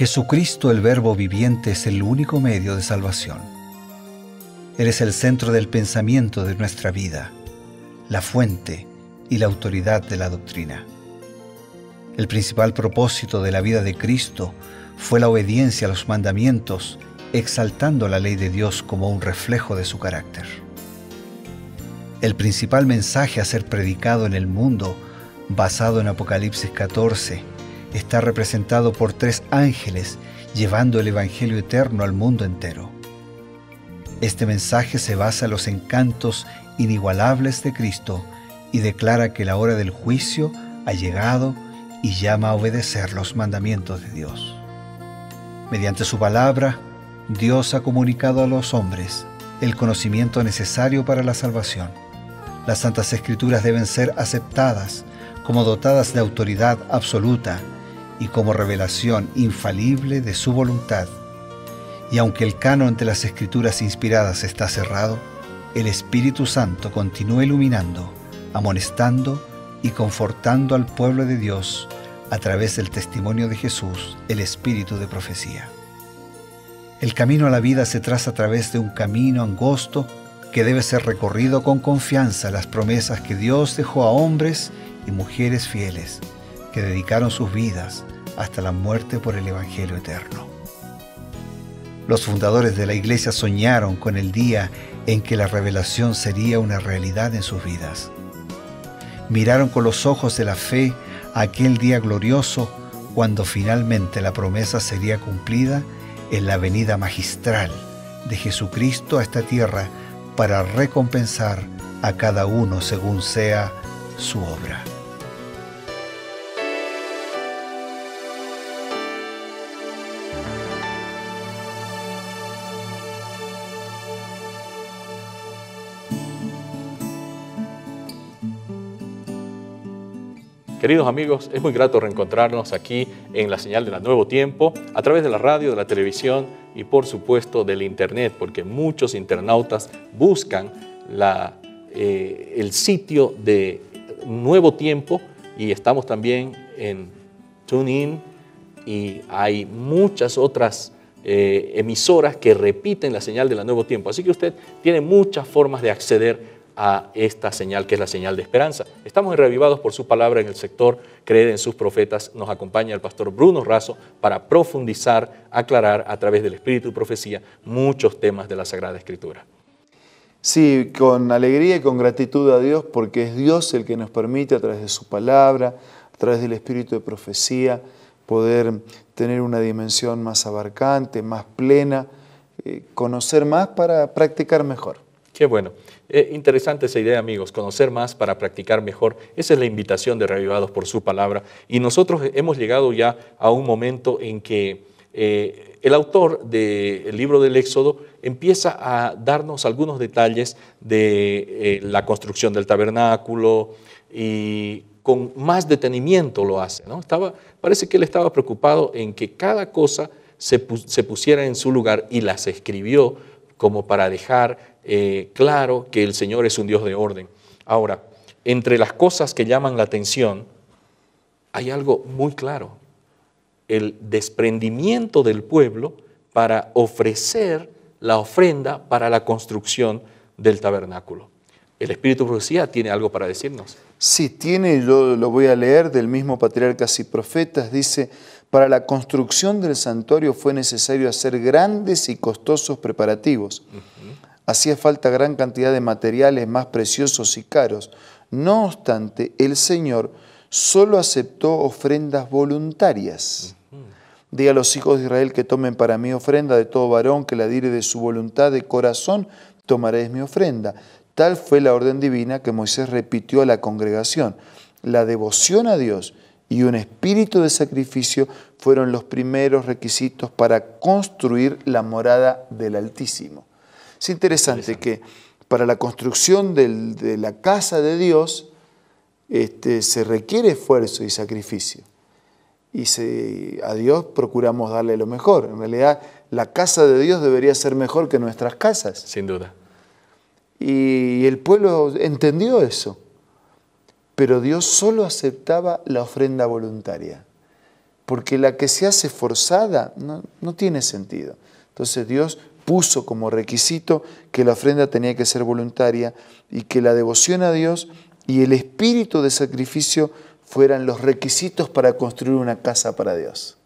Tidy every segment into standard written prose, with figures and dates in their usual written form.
Jesucristo, el Verbo viviente, es el único medio de salvación. Él es el centro del pensamiento de nuestra vida, la fuente y la autoridad de la doctrina. El principal propósito de la vida de Cristo fue la obediencia a los mandamientos, exaltando la ley de Dios como un reflejo de su carácter. El principal mensaje a ser predicado en el mundo, basado en Apocalipsis 14, está representado por 3 ángeles llevando el Evangelio eterno al mundo entero. Este mensaje se basa en los encantos inigualables de Cristo y declara que la hora del juicio ha llegado y llama a obedecer los mandamientos de Dios. Mediante su palabra, Dios ha comunicado a los hombres el conocimiento necesario para la salvación. Las Santas Escrituras deben ser aceptadas como dotadas de autoridad absoluta y como revelación infalible de su voluntad. Y aunque el canon de las Escrituras inspiradas está cerrado, el Espíritu Santo continúa iluminando, amonestando y confortando al pueblo de Dios a través del testimonio de Jesús, el Espíritu de profecía. El camino a la vida se traza a través de un camino angosto que debe ser recorrido con confianza a las promesas que Dios dejó a hombres y mujeres fieles que dedicaron sus vidas hasta la muerte por el Evangelio eterno. Los fundadores de la Iglesia soñaron con el día en que la revelación sería una realidad en sus vidas. Miraron con los ojos de la fe aquel día glorioso cuando finalmente la promesa sería cumplida en la venida magistral de Jesucristo a esta tierra para recompensar a cada uno según sea su obra. Queridos amigos, es muy grato reencontrarnos aquí en la señal de la Nuevo Tiempo, a través de la radio, de la televisión y por supuesto del internet, porque muchos internautas buscan el sitio de Nuevo Tiempo y estamos también en TuneIn y hay muchas otras emisoras que repiten la señal de la Nuevo Tiempo. Así que usted tiene muchas formas de acceder a esta señal que es la señal de esperanza. Estamos reavivados por su palabra en el sector Creed en sus profetas. Nos acompaña el pastor Bruno Razo para profundizar, aclarar a través del Espíritu y Profecía muchos temas de la Sagrada Escritura. Sí, con alegría y con gratitud a Dios, porque es Dios el que nos permite a través de su palabra, a través del Espíritu de Profecía, poder tener una dimensión más abarcante, más plena, conocer más para practicar mejor. Qué bueno. Interesante esa idea, amigos, conocer más para practicar mejor. Esa es la invitación de Reavivados por su palabra. Y nosotros hemos llegado ya a un momento en que el autor del libro del Éxodo empieza a darnos algunos detalles de la construcción del tabernáculo y con más detenimiento lo hace, ¿no? Parece que él estaba preocupado en que cada cosa se pusiera en su lugar y las escribió como para dejar claro que el Señor es un Dios de orden. Ahora, entre las cosas que llaman la atención, hay algo muy claro: el desprendimiento del pueblo para ofrecer la ofrenda para la construcción del tabernáculo. El Espíritu de Profecía tiene algo para decirnos. Sí, tiene, yo lo voy a leer del mismo Patriarcas y Profetas, dice: para la construcción del santuario fue necesario hacer grandes y costosos preparativos. Hacía falta gran cantidad de materiales más preciosos y caros. No obstante, el Señor solo aceptó ofrendas voluntarias. Diga a los hijos de Israel que tomen para mí ofrenda, de todo varón que la diere de su voluntad de corazón, tomaréis mi ofrenda. Tal fue la orden divina que Moisés repitió a la congregación. La devoción a Dios y un espíritu de sacrificio fueron los primeros requisitos para construir la morada del Altísimo. Es interesante que para la construcción de la casa de Dios se requiere esfuerzo y sacrificio. Y a Dios procuramos darle lo mejor. En realidad, la casa de Dios debería ser mejor que nuestras casas. Sin duda. Y el pueblo entendió eso. Pero Dios solo aceptaba la ofrenda voluntaria. porque la que se hace forzada no tiene sentido. Entonces Dios puso como requisito que la ofrenda tenía que ser voluntaria y que la devoción a Dios y el espíritu de sacrificio fueran los requisitos para construir una casa para Dios.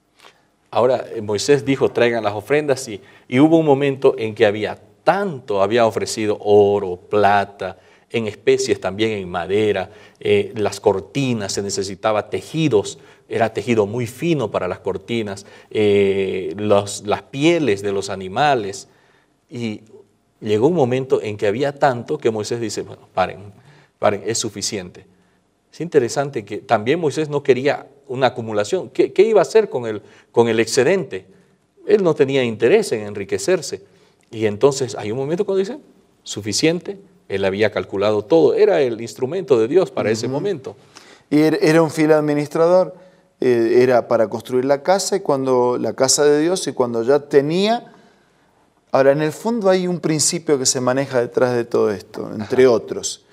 Ahora, Moisés dijo, traigan las ofrendas y hubo un momento en que había ofrecido oro, plata, en especies también en madera, las cortinas, se necesitaba tejidos, era tejido muy fino para las cortinas, las pieles de los animales, y llegó un momento en que había tanto que Moisés dice, bueno, paren, es suficiente. Es interesante que también Moisés no quería una acumulación. ¿Qué iba a hacer con el excedente? Él no tenía interés en enriquecerse. Y entonces hay un momento cuando dice, suficiente, él había calculado todo, era el instrumento de Dios para ese momento. Y era un fiel administrador, era para construir la casa, la casa de Dios, y cuando ya tenía. Ahora, en el fondo hay un principio que se maneja detrás de todo esto, entre otros.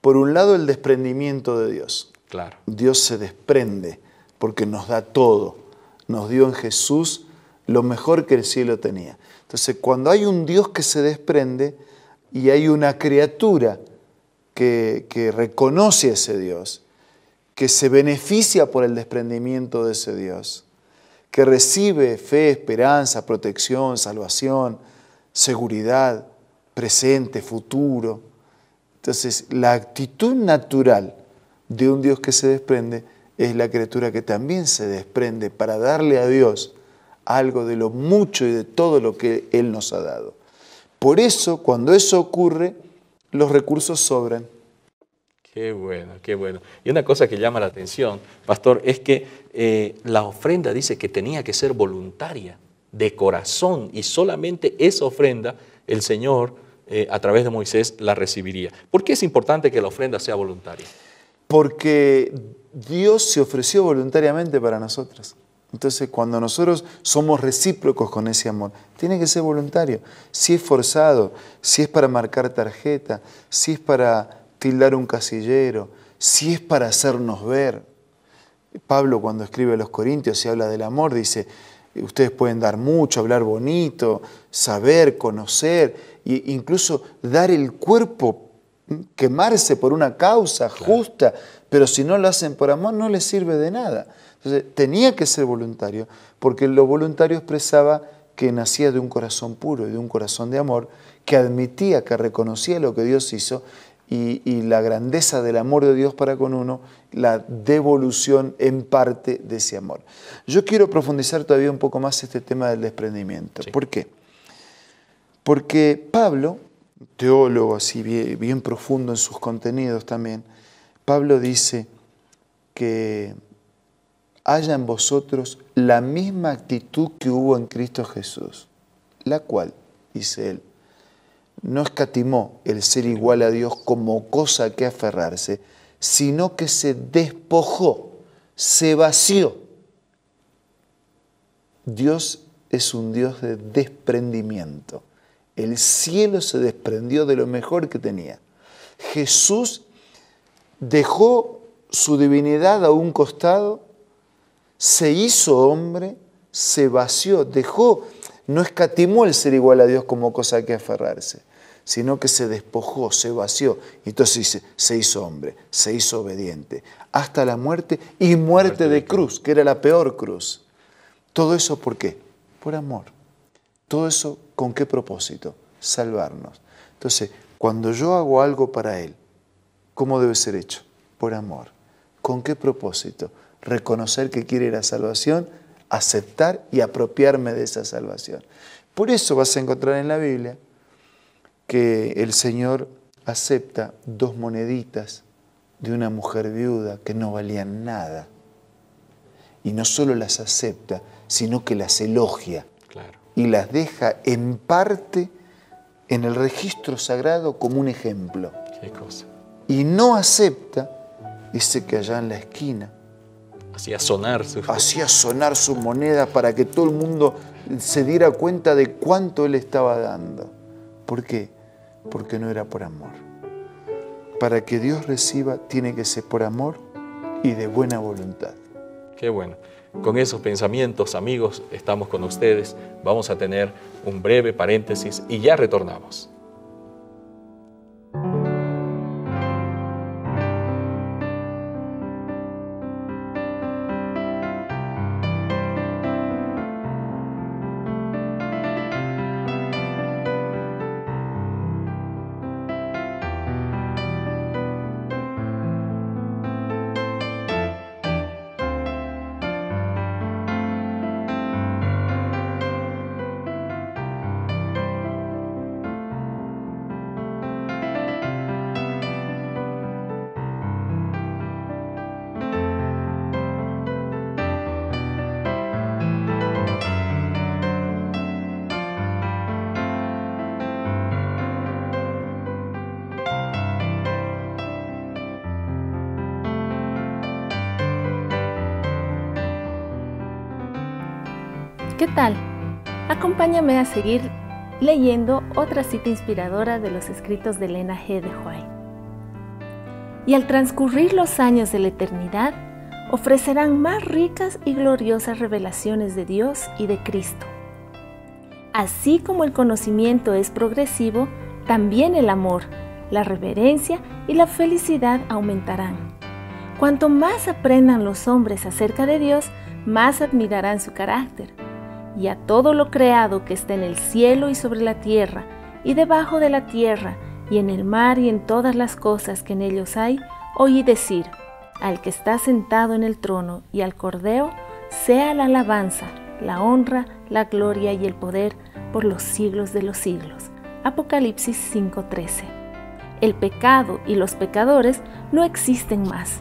Por un lado, el desprendimiento de Dios. Claro. Dios se desprende porque nos da todo. Nos dio en Jesús lo mejor que el cielo tenía. Entonces, cuando hay un Dios que se desprende y hay una criatura que reconoce a ese Dios, que se beneficia por el desprendimiento de ese Dios, que recibe fe, esperanza, protección, salvación, seguridad, presente, futuro. Entonces, la actitud natural de un Dios que se desprende es la criatura que también se desprende para darle a Dios algo de lo mucho y de todo lo que Él nos ha dado. Por eso, cuando eso ocurre, los recursos sobran. Qué bueno, qué bueno. Y una cosa que llama la atención, pastor, es que la ofrenda dice que tenía que ser voluntaria, de corazón, y solamente esa ofrenda el Señor, a través de Moisés, la recibiría. ¿Por qué es importante que la ofrenda sea voluntaria? Porque Dios se ofreció voluntariamente para nosotros. Entonces, cuando nosotros somos recíprocos con ese amor, tiene que ser voluntario. Si es forzado, si es para marcar tarjeta, si es para tildar un casillero, si es para hacernos ver. Pablo, cuando escribe a los Corintios y habla del amor, dice, ustedes pueden dar mucho, hablar bonito, saber, conocer, e incluso dar el cuerpo, quemarse por una causa justa, pero si no lo hacen por amor no les sirve de nada. Entonces tenía que ser voluntario, porque lo voluntario expresaba que nacía de un corazón puro y de un corazón de amor, que admitía, que reconocía lo que Dios hizo y la grandeza del amor de Dios para con uno, la devolución en parte de ese amor. Yo quiero profundizar todavía un poco más este tema del desprendimiento. Sí. ¿Por qué? Porque Pablo, teólogo así bien profundo en sus contenidos también, Pablo dice que haya en vosotros la misma actitud que hubo en Cristo Jesús, la cual, dice él, no escatimó el ser igual a Dios como cosa que aferrarse, sino que se despojó, se vació. Dios es un Dios de desprendimiento. El cielo se desprendió de lo mejor que tenía. Jesús dejó su divinidad a un costado, se hizo hombre, se vació, no escatimó el ser igual a Dios como cosa que aferrarse, sino que se despojó, se vació. Y entonces dice, se hizo hombre, se hizo obediente, hasta la muerte y muerte de cruz, que era la peor cruz. ¿Todo eso por qué? Por amor. ¿Todo eso con qué propósito? Salvarnos. Entonces, cuando yo hago algo para Él, ¿cómo debe ser hecho? Por amor. ¿Con qué propósito? Reconocer que quiere la salvación, aceptar y apropiarme de esa salvación. Por eso vas a encontrar en la Biblia que el Señor acepta 2 moneditas de una mujer viuda que no valían nada. Y no solo las acepta, sino que las elogia. Claro. Y las deja en parte en el registro sagrado como un ejemplo. Qué cosa. Y no acepta, dice que allá en la esquina, Hacía sonar su moneda para que todo el mundo se diera cuenta de cuánto él estaba dando. ¿Por qué? Porque no era por amor. Para que Dios reciba tiene que ser por amor y de buena voluntad. Qué bueno. Con esos pensamientos, amigos, estamos con ustedes. Vamos a tener un breve paréntesis y ya retornamos. ¿Qué tal? Acompáñame a seguir leyendo otra cita inspiradora de los escritos de Elena G. de White. Y al transcurrir los años de la eternidad, ofrecerán más ricas y gloriosas revelaciones de Dios y de Cristo. Así como el conocimiento es progresivo, también el amor, la reverencia y la felicidad aumentarán. Cuanto más aprendan los hombres acerca de Dios, más admirarán su carácter. Y a todo lo creado que está en el cielo y sobre la tierra, y debajo de la tierra, y en el mar y en todas las cosas que en ellos hay, oí decir: al que está sentado en el trono y al Cordero, sea la alabanza, la honra, la gloria y el poder por los siglos de los siglos. Apocalipsis 5:13. El pecado y los pecadores no existen más.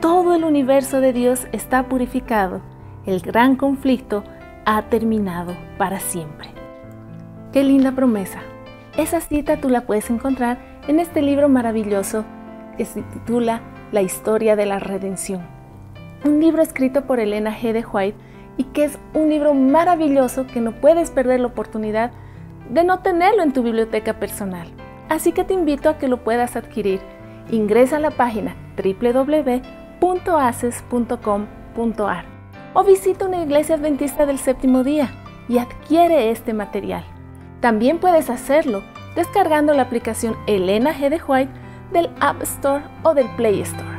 Todo el universo de Dios está purificado. El gran conflicto ha terminado para siempre. ¡Qué linda promesa! Esa cita tú la puedes encontrar en este libro maravilloso que se titula La historia de la redención. Un libro escrito por Elena G. de White y que es un libro maravilloso que no puedes perder la oportunidad de no tenerlo en tu biblioteca personal. Así que te invito a que lo puedas adquirir. Ingresa a la página www.aces.com.ar o visita una iglesia adventista del séptimo día y adquiere este material. También puedes hacerlo descargando la aplicación Elena G. de White del App Store o del Play Store.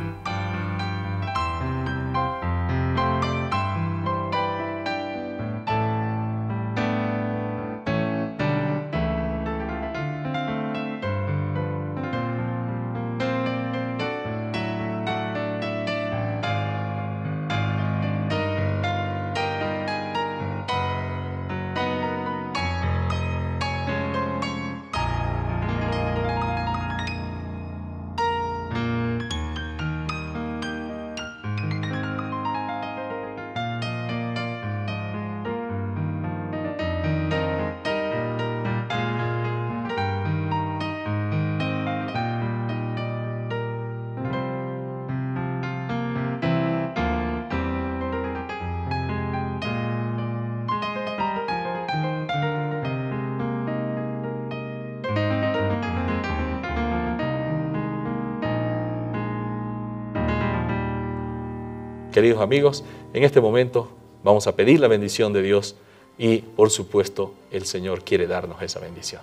Queridos amigos, en este momento vamos a pedir la bendición de Dios y, por supuesto, el Señor quiere darnos esa bendición.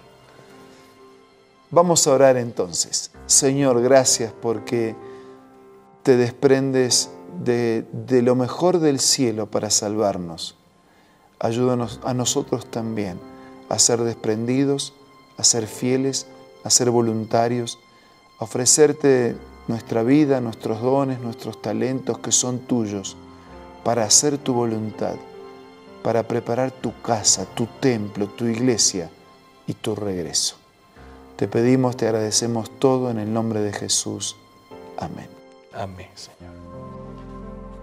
Vamos a orar entonces. Señor, gracias porque te desprendes de lo mejor del cielo para salvarnos. Ayúdanos a nosotros también a ser desprendidos, a ser fieles, a ser voluntarios, a ofrecerte nuestra vida, nuestros dones, nuestros talentos que son tuyos, para hacer tu voluntad, para preparar tu casa, tu templo, tu iglesia y tu regreso. Te pedimos, te agradecemos todo en el nombre de Jesús. Amén. Amén, Señor.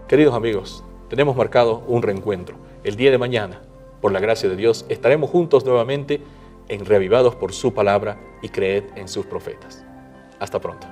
Queridos amigos, tenemos marcado un reencuentro. El día de mañana, por la gracia de Dios, estaremos juntos nuevamente en Reavivados por su palabra y creed en sus profetas. Hasta pronto.